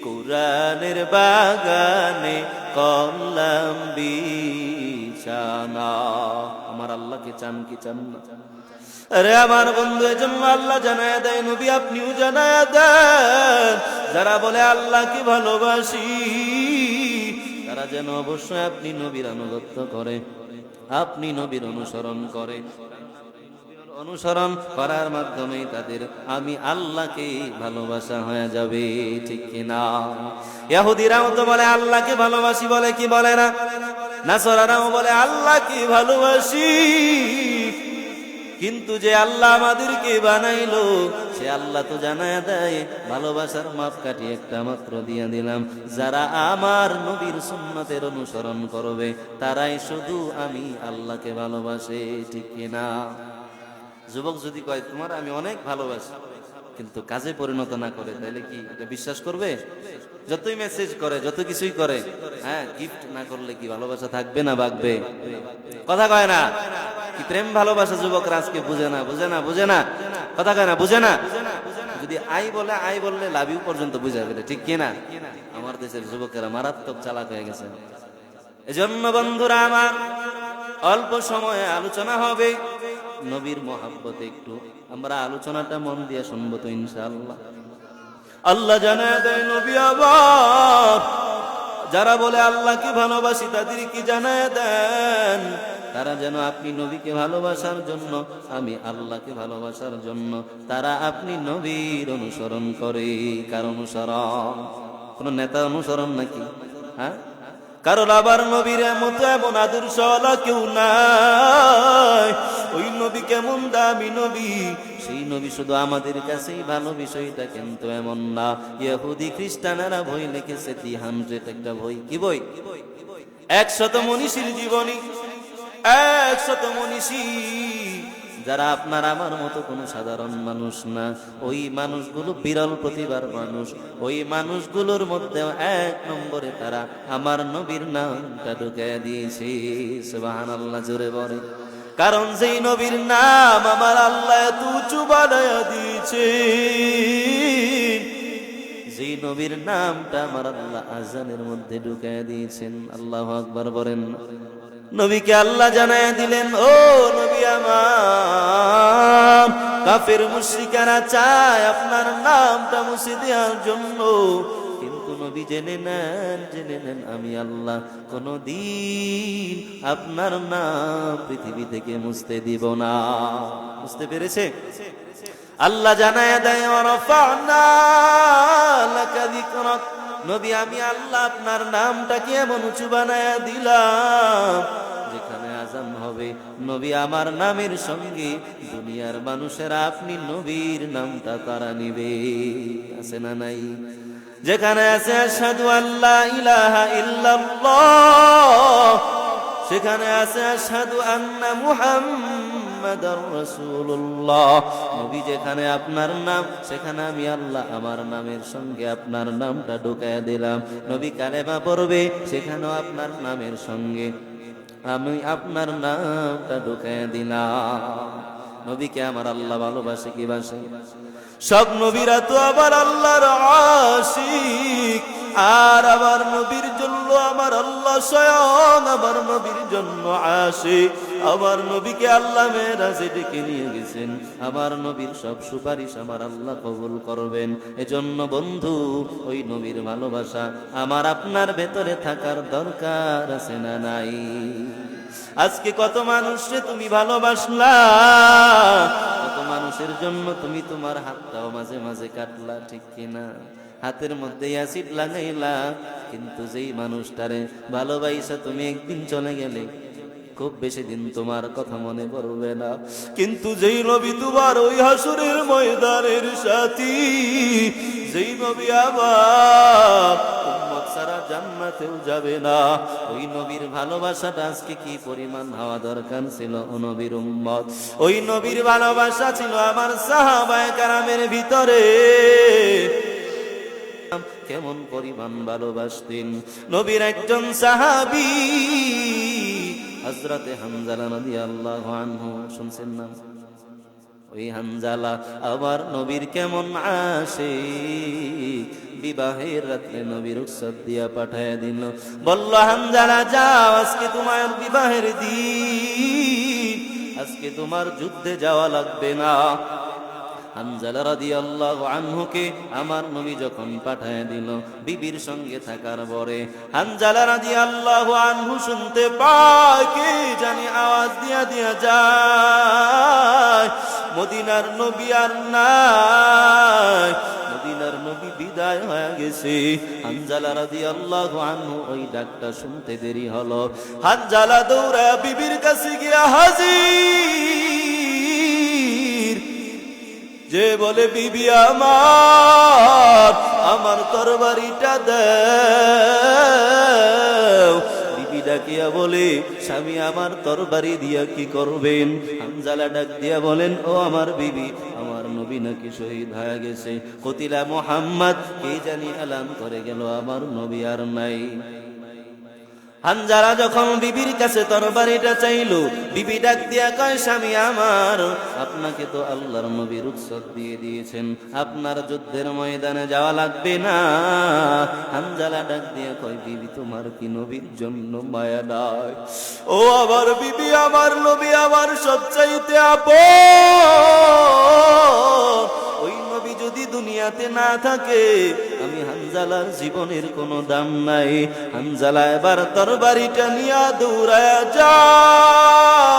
কোরআনের বাগানে করলাম বিছানা। আমার আল্লাহকে চান কি চান না? আরে আমার বন্ধু, এজন্য আল্লাহ জানায় দেয়, নবী আপনিও জানায় দেন, যারা বলে আল্লাহকে ভালোবাসি তারা যেন অবশ্যই আপনি নবীর আনুগত্য করে, আপনি নবীর অনুসরণ করে। অনুসরণ করার মাধ্যমে তাদের আমি আল্লাহকে ভালোবাসা হয়ে যাবে, ঠিক কিনা? ইহুদিরাও তো বলে আল্লাহকে ভালোবাসি, বলে কি বলে না? নাসারারাও বলে আল্লাহকে ভালোবাসি, কিন্তু যে আল্লাহ আমাদেরকে বানাইলো সে আল্লাহ তো জানায় দেয়, ভালোবাসার মাপকাঠি একটা মাত্র দিয়ে দিলাম, যারা আমার নবীর সুন্নতের অনুসরণ করবে তারাই শুধু আমি আল্লাহকে ভালোবাসে, ঠিক কিনা? যুবক যদি কয় তোমার আমি অনেক ভালোবাসি, কিন্তু কাজে পরিণত না করে, তাহলে কি এটা বিশ্বাস করবে? যতই মেসেজ করে, যত কিছুই করে, হ্যাঁ, গিফট না করলে কি ভালোবাসা থাকবে না বাগবে? কথা কয় না? কি প্রেম ভালোবাসা যুবকরা আজকে বুঝে না, বুঝে না, বুঝে না, কথা কয় না, বুঝে না। যদি আই বলে, আই বললে লাভ ইউ পর্যন্ত বুঝা গেলে, ঠিক কিনা? আমার দেশের যুবকেরা মারাত্মক চালাক হয়ে গেছে। এজন্য বন্ধুরা আমার, অল্প সময়ে আলোচনা হবে নবীর মহব্বতে, একটু আমরা আলোচনাটা মন দিয়ে শুনবো তো ইনশাআল্লাহ। আল্লাহ জানায় দেয় নবী আবার যারা বলে আল্লাহকে ভালোবাসি তাদেরকে জানায় দেন, তারা যেন আপনি নবীকে ভালোবাসার জন্য, আমি আল্লাহকে ভালোবাসার জন্য তারা আপনি নবীর অনুসরণ করে। কার অনুসরণ? কোন নেতা অনুসরণ নাকি? হ্যাঁ, কারণ আবার নবীর মতো এমন আদর্শ কেউ নাই। ওই নবী কেমন দামি নবী, সেই নবী শুধু আমাদের কাছেই ভালো, বিষয়টা কিন্তু এমন না। ইহুদি খ্রিস্টানেরা বই লিখেছে 300, একটা বই। কি বই? 100 মনীষীর জীবনী, 100 মনীষী, যারা আপনার আমার মতো কোনো সাধারণ মানুষ না। ওই মানুষগুলো বিরল প্রতিভার মানুষ। ওই মানুষগুলোর মধ্যে 1 নম্বরে তারা আমার নবীর নামটা ঢুকিয়ে দিয়েছে। সুবহানাল্লাহ, জোরে বলে। কারণ যেই নবীর নাম আমার আল্লাহ এত উঁচু বানায়া দিয়েছে, যেই নবীর নামটা আমার আল্লাহ আযানের মধ্যে ঢুকিয়ে দিয়েছেন। আল্লাহু আকবার বলেন। নবীকে আল্লাহ জানায়া দিলেন, ও নবী আমার, কাফের মুশরিকেরা চায় আপনার নামটা মুছে দেওয়ার জন্য, কিন্তু নবী জেনে নেন আমি আল্লাহ কোনদিন আপনার নাম পৃথিবী থেকে মুছতে দিব না। বুঝতে পেরেছে? আল্লাহ জানায়া দেয়, ওয়ারাফা'না লাকা যিকরাক, নবী আমি আল্লাহ আপনার নামটাকে এমন উঁচু বানায়া দিলাম, যেখানে আযান হবে নবী আমার নামের সঙ্গে দুনিয়ার মানুষেরা আপনি নবীর নামটা তারা নিবে। আছে না নাই? যেখানে আছে আশহাদু আল্লা ইলাহা ইল্লাল্লাহ, সেখানে আছে আশহাদু আন্না মুহাম্মাদার রাসূলুল্লাহ। নবী যেখানে আপনার নাম, সেখানে আমি আল্লাহ আমার নামের সঙ্গে আপনার নামটা ঢুকায়া দিলাম। নবী কালেমা পড়বে, সেখানেও আপনার নামের সঙ্গে আমি আপনার নামটা ঢুকায় দিলাম। নবীকে আমার আল্লাহ ভালোবাসে কি বাসে? সব নবীরা তো আবার আল্লাহর আশিক, আর আমার নবীর জন্য আমার আল্লাহ স্বয়ং আমার নবীর জন্য আশিক। আমার নবীকে আল্লাহ মেরাজে ডেকে নিয়ে গেছেন, আমার নবীর সব সুপারিশ আমার আল্লাহ কবুল করবেন। এজন্য বন্ধু, ওই নবীর ভালোবাসা আমার আপনার ভেতরে থাকার দরকার আছে না নাই? আজকে কত মানুষে তুমি ভালোবাসলা, কত মানুষের জন্য তুমি তোমার হাতটাও মাঝে মাঝে কাটলা, ঠিক কিনা? হাতের মধ্যে অ্যাসিড লাগাইলা, কিন্তু যেই মানুষটারে ভালোবাসা তুমি একদিন চলে গেলে খুব বেশি দিন তোমার কথা মনে পড়বে না। কিন্তু যেই নবী তোমার ওই হাসরের ময়দানের সাথী, যেই নবী আবার উম্মত ছাড়া জান্নাতেও যাবে না, ওই নবীর ভালোবাসাটা আজকে কি পরিমাণ হওয়া দরকার ছিল ও নবীর উম্মত। ওই নবীর ভালোবাসা ছিল আমার সাহাবায়ে কেরামের ভিতরে কেমন পরিমাণ ভালোবাসতেন। নবীর একজন সাহাবী হযরতে হানজালা রাদিয়াল্লাহু আনহু, শুনছেন না? ওই হানজালা আবার নবীর কেমন আশিক, বিবাহের রাত্রে নবীর রুখসাত দিয়া পাঠায় দিল, বলল হানজালা যাও, আজকে তোমার বিবাহের দিন, আজকে তোমার যুদ্ধে যাওয়া লাগবে না। হানজালা রাদিয়াল্লাহু আনহুকে আমার নবী যখন পাঠায় দিল বিবির সঙ্গে থাকার পরে, হানজালা রাদিয়াল্লাহু আনহু শুনতে পায় কে জানি আওয়াজ দিয়া দিয়া যায়, মদিনার নবী আর নাই, মদিনার নবী বিদায় হয়ে গেছে। হানজালা রাদিয়াল্লাহু আনহু ওই ডাকটা শুনতে দেরি হলো, হানজালা দৌড়া বিবির কাছে গিয়া হাজির, যে বলে বিবি আমার, আমার তরবারিটা দাও। বিবি ডাকিয়া বলে স্বামী আমার তরবারি দিয়া কি করবেন? হানজালা ডাক দিয়া বলেন ও আমার বিবি, আমার নবী নাকি শহীদ হয়ে গেছে, কতিলা মুহাম্মদ, কে জানি এলান করে গেল আমার নবী আর নাই। হানজালা যখন বিবির কাছে তরবারিটা চাইল, বিবি ডাক দিয়া কয় স্বামী আমার, আপনাকে তো আল্লাহর নবী রুখসত দিয়ে দিয়েছেন, আপনার যুদ্ধের ময়দানে যাওয়া লাগবে না। হানজালা ডাক দিয়া কয় বিবি তোমার কি নবীর জন্য মায়া নাই? ও আমার বিবি, আমার নবী আমার সবচাইতে আপন, ওই নবী যদি দুনিয়াতে না থাকে আমি হানজালার জীবনের কোনো দাম নাই। হানজালা এবার তরবারিটা নিয়া দৌড়ায়া যায়,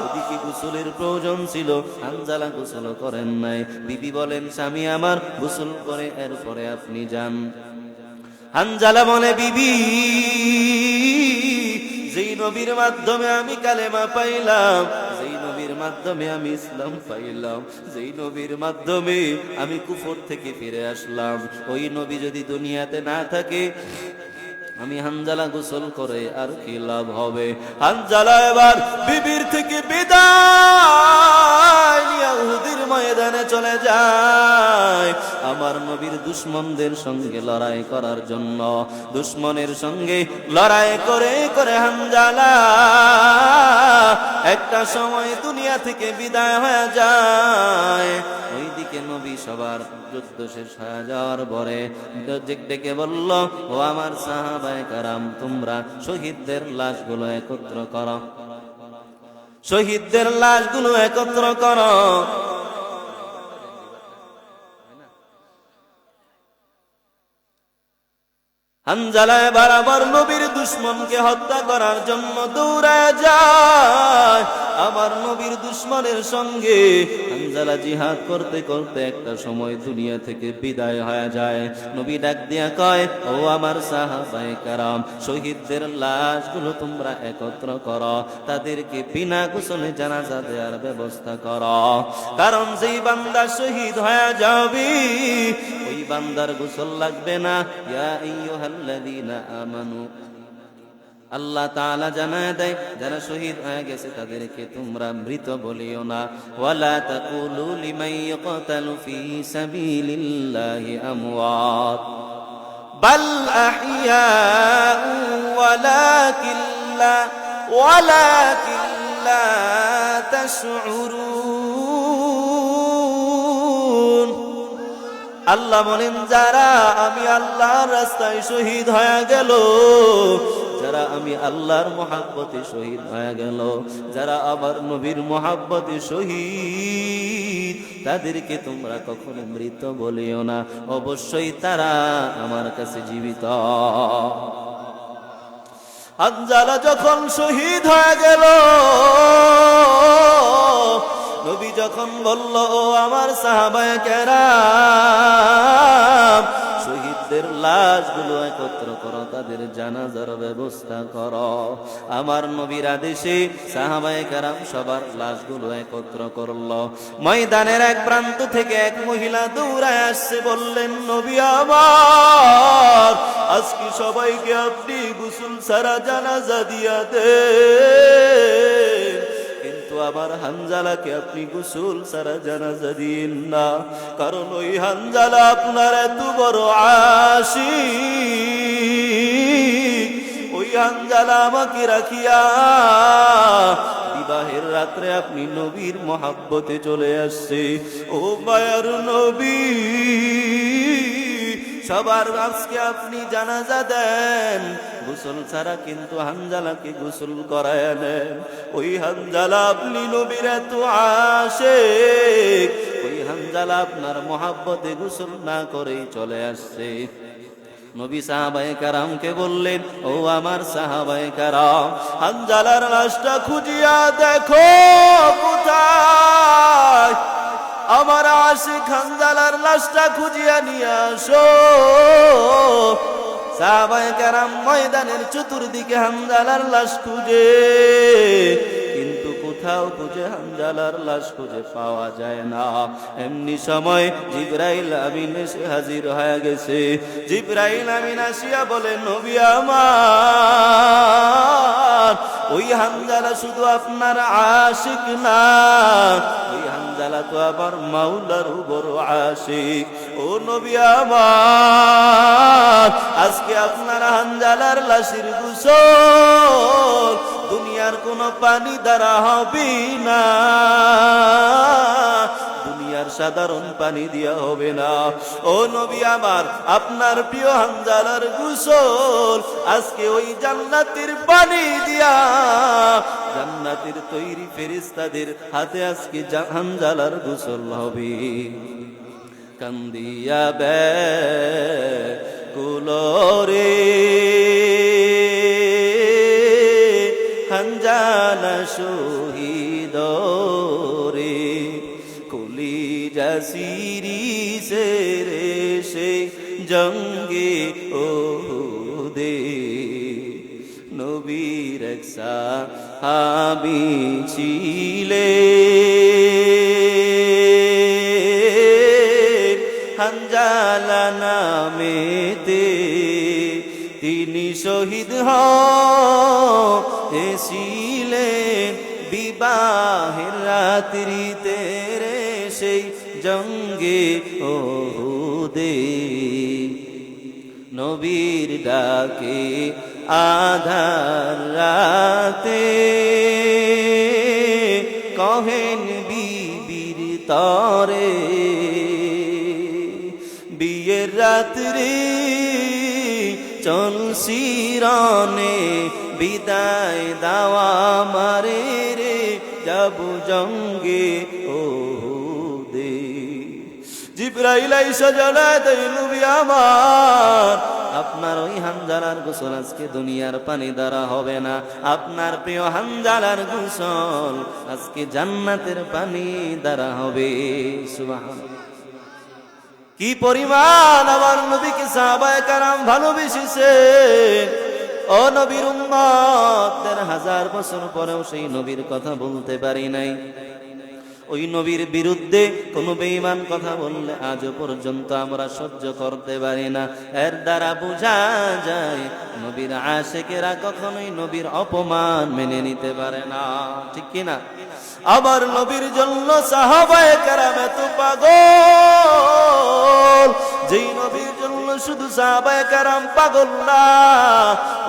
ওদিকে গোসলের প্রয়োজন ছিল, হানজালা গোসল করেন নাই। বিবি বলেন স্বামী আমার গোসল করে এরপরে আপনি যান। হানজালা বলে বিবি, যেই নবীর মাধ্যমে আমি কালেমা পাইলাম, যেই নবীর মাধ্যমে আমি ইসলাম পাইলাম, যেই নবীর মাধ্যমে আমি কুফর থেকে ফিরে আসলাম, ওই নবী যদি দুনিয়াতে না থাকে আমি হানজালা গোসল করে আর কি লাভ হবে? হানজালা এবার বিবির থেকে বিদায় নিয়ে উহুদের ময়দানে চলে যায় আমার নবীর দুশমনদের সঙ্গে লড়াই করার জন্য। দুশমনের সঙ্গে লড়াই করে করে হানজালা একটা সময় দুনিয়া থেকে বিদায় হয়ে যায়। ওইদিকে নবী সবার যুদ্ধ শেষ হয়ে যাওয়ার পরে ডেকে বলল, ও আমার সাহাবায়ে কেরাম, তোমরা শহীদদের লাশগুলো একত্র করো, শহীদদের লাশগুলো একত্র করো। হানজালা বরাবর নবীর দুশমনকে হত্যা করার জন্য দৌড়ায় যায়। আমার নবীর দুশমনের সঙ্গে হানজালা জিহাদ করতে করতে একটা সময় দুনিয়া থেকে বিদায় হয়ে যায়। নবী ডাক দিয়া কয়, ও আমার সাহাবায়ে কেরাম, শহীদদের লাশগুলো তোমরা একত্র করো, তাদেরকে বিনা গোসলে জানাজা দেওয়ার ব্যবস্থা করো, কারণ যেই বান্দা শহীদ হয়ে যাবে ওই বান্দার গোসল লাগবে না। ইয়া আইয়ুহাল্লাযীনা আমানু, আল্লাহ তাআলা জানায় দেয় যারা শহীদ হয়ে গেছে তাদেরকে তোমরা মৃত বলিও না। ওয়ালা তাকুলু লিমান ইয়াকতালু ফি সাবিলিল্লাহি আমওয়াত বাল আহইয়াউ ওয়ালাকিন ওয়ালাকিন লা তাশউরুন। আল্লাহ বলেন, যারা আমি আল্লাহর রাস্তায় শহীদ হয়ে গেল, যারা আমি আল্লাহর মহব্বতে শহীদ হয়ে গেল, যারা আমার নবীর মহব্বতে শহীদ, তাদেরকে তোমরা কখনো মৃত বলিও না, অবশ্যই তারা আমার কাছে জীবিত। হানজালা যখন শহীদ হয়ে গেল, নবী যখন বলল, ও আমার সাহাবায়ে কেরাম, শহীদদের লাশগুলো একত্র করো, তাদের জানাজার ব্যবস্থা করো। আমার নবীর আদেশে সাহাবায়ে কেরাম সবার লাশগুলো একত্র করলো। ময়দানের এক প্রান্ত থেকে এক মহিলা দৌড়ায় আসছে, বললেন, নবী আমার, আজকে সবাইকে আপনি গোসল ছাড়া জানাজা দিয়া দেন, কিন্তু আমার হানজালাকে আপনি গোসল ছাড়া জানাজা দিন না, কারণ ওই হানজালা আপনার এত বড় আশিক। ওই হানজালা আমাকে রাখিয়া বিবাহের রাত্রে আপনি নবীর মহব্বতে চলে আসছে। ও মায়ার নবী, সবার আজকে আপনি জানাজা দেন, গোসল ছাড়া কিন্তু হানজালাকে গোসল করায় নেন। ওই হানজালা আপনি নবীর এত আশিক, ওই হানজালা আপনার মহব্বতে গোসল না করেই চলে আসছে। নবী সাহাবায়ে কেরামকে বললেন, ও আমার সাহাবায়ে কেরাম, হানজালার লাশটা খুঁজিয়া দেখো কোথায়, আমার আশিক হানজালার লাশটা খুঁজিয়া নিয়ে আসো। সাহাবায়ে কেরাম ময়দানের চতুর্দিকে হানজালার লাশ খুঁজে, কিন্তু কোথাও খুঁজে হানজালার লাশ খুঁজে পাওয়া যায় না। এমনি সময় জিবরাইল আমিন এসে হাজির হয়ে গেছে। জিবরাইল আমিন আসিয়া বলে, নবী আমার, ওই হানজালা শুধু আপনার আশিক না, ওই হানজালা তো আবার মাওলার বড় আশিক। ও নবী আমার, আজকে আপনার হানজালার লাশের গোসল দুনিয়ার কোন পানি দ্বারা হবে না, দুনিয়ার সাধারণ পানি দিয়া হবে না। ও নবী আমার, আপনার প্রিয় হানজালার গোসল আজকে ওই জান্নাতের পানি দিয়া, জান্নাতের তৈরি ফেরেশতাদের হাতে আজকে হানজালার গোসল হবে। কান্দিয়া কুলরে হানজালা শহীদ রে, কলিজা সিরিসে রে সে জঙ্গে ওহুদে, নবীর এক সাহাবী ছিলেন হানজালা নামেতে, তিনি শহীদ হয়েছিলেন বিবাহের রাত্রিতে রে সেই জঙ্গে ওহুদে। নবীর ডাকে আধার রাতে কহেন বিবির তরে, বিয়ের রাত্রি চল শিরনে বিদায় দাওয়া মারে রে, যাবু জঙ্গে ওহুদে। জিবরাইল আইসা জানায় দেয়, নবী আমার, আপনার ওই হানজালার গোসল আজকে দুনিয়ার পানি দ্বারা হবে না, আপনার প্রিয় হানজালার গোসল আজকে জান্নাতের পানি দ্বারা হবে। সুবহানাল্লাহ। কি পরিমাণ আমার নবীকে সাহাবায়ে কেরাম ভালোবেসেছে। ও নবীর উম্মত, ১,৫০০ বছর পরেও সেই নবীর কথা বলতে পারি নাই। ওই নবীর বিরুদ্ধে কোন বেঈমান কথা বললে আজও পর্যন্ত আমরা সহ্য করতে পারি না। এর দ্বারা বোঝা যায় নবীর আশিকেরা কখনোই নবীর অপমান মেনে নিতে পারে না, ঠিক কি না? আবার নবীর জন্য সাহাবায়ে কেরাম এত পাগল, যেই নবীর জন্য শুধু সাহাবায়ে কেরাম পাগল না,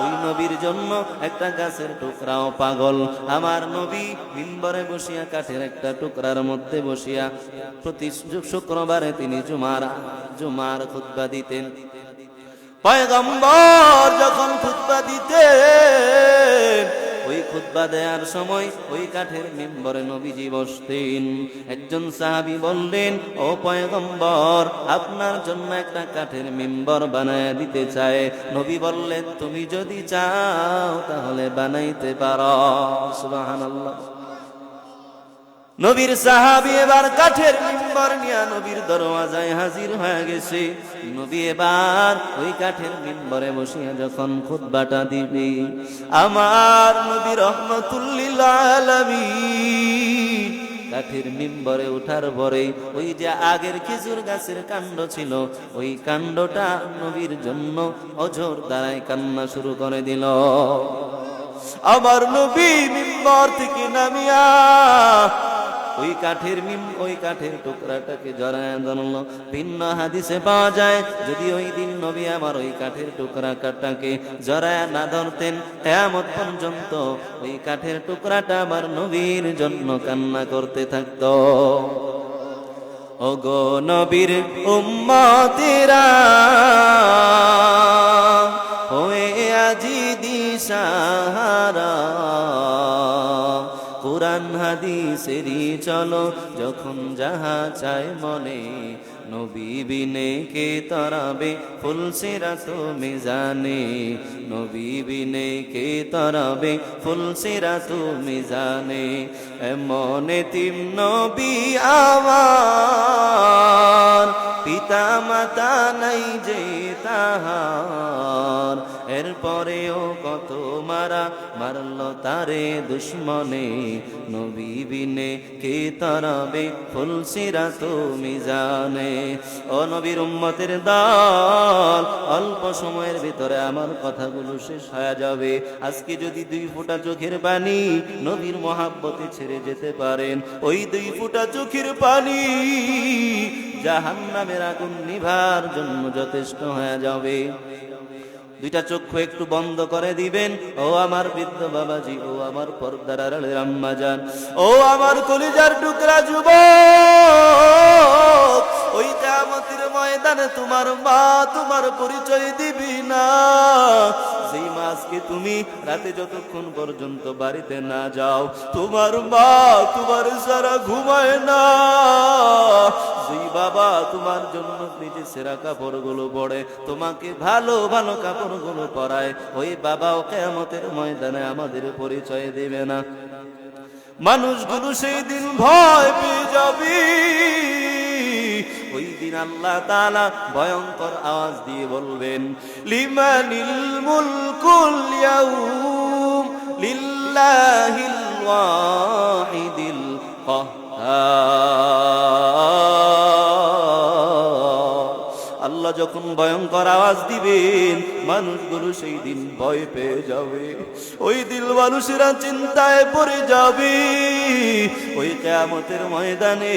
ওই নবীর জন্য একটা গাছের টুকরাও পাগল। আমার নবী মিম্বরে বসিয়া কাঠের একটা টুকরার মধ্যে বসিয়া প্রতি শুক্রবারে তিনি জুমার খুতবা দিতেন। পয়গম্বর যখন খুতবা দিতেন, ওই খুতবা দেওয়ার সময় ওই কাঠের মিম্বরে নবীজি বসতেন। একজন সাহাবী বললেন, ও পয়গম্বর, আপনার জন্য একটা কাঠের মিম্বর বানায় দিতে চায়। নবী বললেন, তুমি যদি চাও তাহলে বানাইতে পারো। সুবহানাল্লাহ। নবীর সাহাবী এবার কাঠের মিম্বর নিয়ে নবীর দরওয়াজায় হাজির হয়ে গেছে। নবী এবার ওই কাঠের মিম্বরে বসিয়া যখন খুতবাটা দিবে, আমার নবী রহমাতুল লিল আলামিন কাঠের মিম্বরে ওঠার পরে ওই যে আগের খেজুর গাছের কাণ্ড ছিল, ওই কাণ্ডটা নবীর জন্য অঝোর দ্বারাই কান্না শুরু করে দিল। আমার নবী মিম্বর থেকে নামিয়া ওই কাঠের টুকরাটাকে জড়ায় ধরল। ভিন্ন হাদিসে পাওয়া যায়, যদি ওই দিন নবী আমার ওই কাঠের টুকরাটাকে জড়ায় না ধরতেন, কিয়ামত পর্যন্ত ওই কাঠের টুকরাটা আমার নবীর জন্য কান্না করতে থাকত। ওগো নবীর উম্মতেরা, হয়ে আজি দিশাহারা, কুরআন হাদিসেরই চলো যখন যাহা চায় মনে, নবী বিনে কে তরাবে ফুলসিরাত মিজানে, নবী বিনে কে তরাবে ফুলসিরাত মিজানে। এমন এতিম নবী আমার, পিতা মাতা নাই যে তাহার, এরপরেও কত মারল তারে দুশ্মনে, নবী বিনে কে তরাবে ফুলসিরাত মিজানে। ও নবীর উম্মতের দল, অল্প সময়ের ভিতরে আমার কথাগুলো শেষ হয়ে যাবে। আজকে যদি 2 ফোঁটা চোখের পানি নবীর মহাব্বতে ছেড়ে যেতে পারেন, ওই 2 ফোঁটা চোখের পানি জাহান্নামের আগুন নিভার জন্য যথেষ্ট হয়ে যাবে। 2টা চক্ষু একটু বন্ধ করে দিবেন। ও আমার বৃদ্ধ বাবাজি, ও আমার পর্দার আড়ালের আম্মা জান, ও আমার কলিজার টুকরা যুবক, ওই কিয়ামতের ময়দানে তোমার মা তোমার পরিচয় দিবি না। যেই মা আজকে তুমি রাতে যতক্ষণ পর্যন্ত বাড়িতে না যাও, তোমার মা তোমার সারা ঘুমায় না। যেই বাবা তোমার জন্য নিজে সেরা কাপড়গুলো পরে, তোমাকে ভালো ভালো কাপড়গুলো পরায়, ওই বাবাও কিয়ামতের ময়দানে আমাদের পরিচয় দেবে না। মানুষগুলো সেই দিন ভয় পেয়ে যাবে। ওই দিন আল্লাহ তাআলা ভয়ঙ্কর আওয়াজ দিয়ে বলবেন, লিমানিল মুলকুল ইয়াউম লিল্লাহিল ওয়াহিদিল কাহ্হার। আল্লাহ যখন ভয়ঙ্কর আওয়াজ দিবেন, মানুষগুলো সেই দিন ভয় পেয়ে যাবে। ওই দিন মানুষেরা চিন্তায় পড়ে যাবে। ওই কিয়ামতের ময়দানে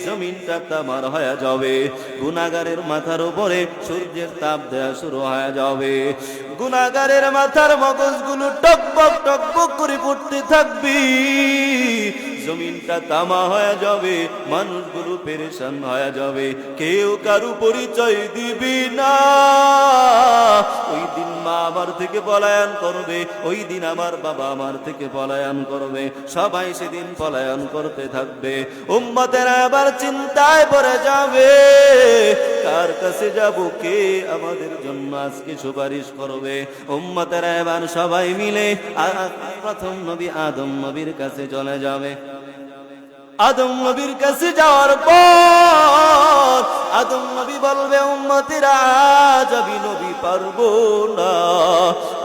জমিনটা তামার হয়ে যাবে। গুনাহগারের মাথার উপরে সূর্যের তাপ দেয়া শুরু হয়ে যাবে। গুনাহগারের মাথার মগজগুলো টকবক টকবক করে পড়তে থাকবে। জমিনটা তামা হয়ে যাবে, মানুষগুলো পেরেশান হয়ে যাবে, কেউ কারু পরিচয় দিবি না। ওই দিন মা আমার থেকে পলায়ন করবে, ওই দিন আমার বাবা আমার থেকে পলায়ন করবে, সবাই সেদিন পলায়ন করতে থাকবে। উম্মতেরা আবার চিন্তায় পড়ে যাবে, কার কাছে যাব, কে আমাদের জন্য আজকে সুপারিশ করবে। উম্মতেরা এবার সবাই মিলে প্রথম নবী আদম নবীর কাছে চলে যাবে। আদম নবীর কাছে যাওয়ার পর আদম নবী বলবে, উম্মতেরা আজ আমি নবী পারবো না,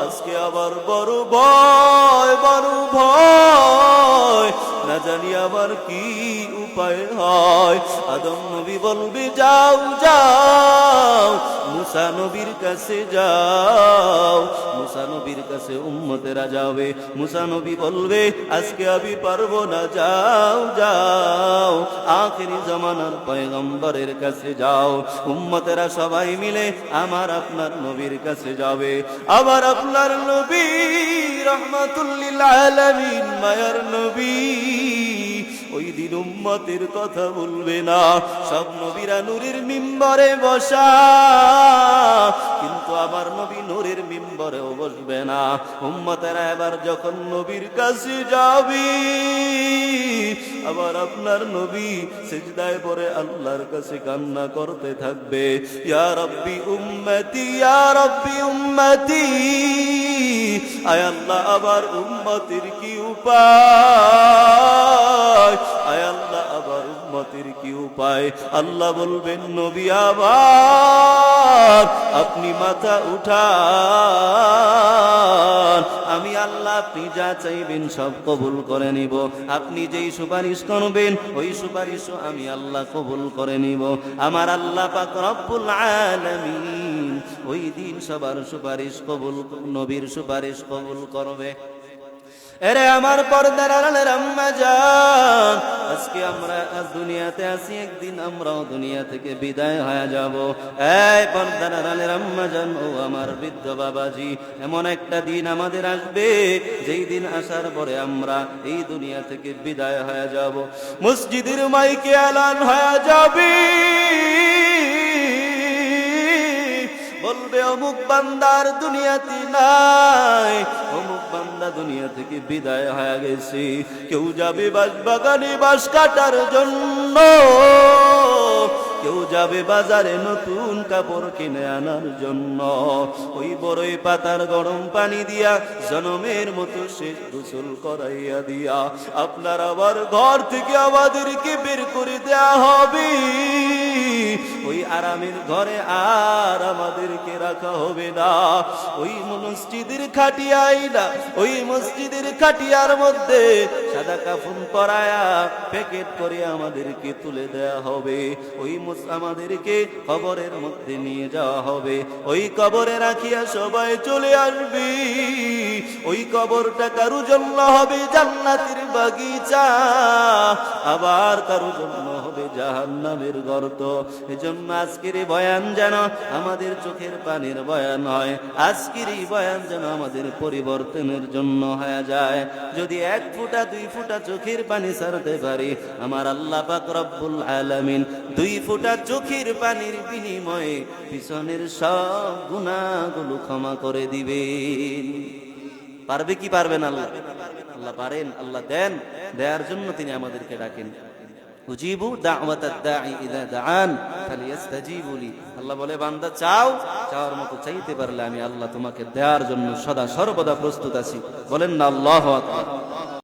আজকে আবার বড় ভয়, না জানি আবার কি উপায় হয়। আদম নবী বলবে যাও যাও, মুসা নবীর কাছে যাও। মুসা নবীর কাছে উম্মতেরা যাবে। মুসা নবী বলবে আজকে আমি পারবো না, যাও যাও আখিরি জামানার পয়গম্বরের কাছে যাও। উম্মতেরা সবাই মিলে আমার আপনার নবীর কাছে যাবে। আবার আপনার নবী রাহমাতুল লিল আলামিন, মায়ার নবী, ওই দিন উম্মতের কথা বলবে না। সব নবীরা নূরের মিম্বরে বসা, কিন্তু আমার নবী নূরের মিম্বরেও বসবে না। উম্মতেরা এবার যখন নবীর কাছে যাবে, আবার আপনার নবী সিজদায় পড়ে আল্লাহর কাছে কান্না করতে থাকবে, ইয়া রাব্বি উম্মতি, ইয়া রাব্বি উম্মতি। আয় আল্লাহ, আবার উম্মতির কি উপায়? আয় আল্লাহ, আবার উম্মতির কি উপায়? আল্লাহ বলবেন নবী আবার আপনি মাথা উঠান, আমি আল্লাহ আপনি যা চাইবেন সব কবুল করে নিব। আপনি যেই সুপারিশ করবেন ওই সুপারিশও আমি আল্লাহ কবুল করে নিব। আমার আল্লাহ পাক রব্বুল আলামিন ওই দিন সবার সুপারিশ কবুল, নবীর সুপারিশ কবুল করবে। এরে আমার পর্দার আড়ালের আম্মা জান, আজকে আমরা দুনিয়াতে আছি, একদিন আমরাও দুনিয়া থেকে বিদায় হয়ে যাব। এই পর্দার আড়ালের আম্মা জান ও আমার বৃদ্ধ বাবাজি, এমন একটা দিন আমাদের আসবে যেই দিন আসার পরে আমরা এই দুনিয়া থেকে বিদায় হয়ে যাব। মসজিদের মাইকে এলান হয়ে যাবে, বলবে অমুক বান্দার দুনিয়াতে নাই, অমুক বান্দা দুনিয়া থেকে বিদায় হয়ে গেছে। কেউ যাবে বাঁশবাগানে বাঁশ কাটার জন্য, কেউ যাবে বাজারে নতুন কাপড় কিনে আনার জন্য। ওই বড়ই পাতার গরম পানি দিয়া জনমের মতো শেষ গোসল করাইয়া দিয়া আপনার আবার ঘর থেকে আমাদেরকে বের করে দেয়া হবে। ওই আরামের ঘরে আর আমাদেরকে রাখা হবে না। ওই মসজিদের খাটিয়াই না, ওই মসজিদের খাটিয়ার মধ্যে সাদা কাফন পরায়া প্যাকেট করে আমাদেরকে তুলে দেয়া হবে। ওই আমাদেরকে কবরের মধ্যে নিয়ে যাওয়া হবে। ওই কবরে রাখিয়া সবাই চলে আসবে। ওই কবরটা কারো জন্য হবে জান্নাতের বাগিচা, আবার কারো জন্য হবে জাহান্নামের গর্ত। এজন্য আজকের এই বয়ান যেন আমাদের চোখের পানির বয়ান হয়, আজকের এই বয়ান যেন আমাদের পরিবর্তনের জন্য হয়ে যায়। যদি 1 ফোঁটা 2 ফোঁটা চোখের পানি ছাড়তে পারি, আমার আল্লাহ পাক রব্বুল আলামিন 2 ফোঁটা চোখের পানির বিনিময়ে পিছনের সব গুনাহগুলো ক্ষমা করে দিবেন। পারবে কি পারবেন? আল্লাহ আল্লাহ পারেন, আল্লাহ দেন, দেওয়ার জন্য তিনি আমাদেরকে ডাকেন। উজিবু দাওয়াতাদ দাঈ ইযা দাআন ফালিয়াস্তাজিবু লি। আল্লাহ বলে বান্দা চাও, চাওয়ার মতো চাইতে পারলে আমি আল্লাহ তোমাকে দেওয়ার জন্য সদা সর্বদা প্রস্তুত আছি। বলেন না আল্লাহু আকবার।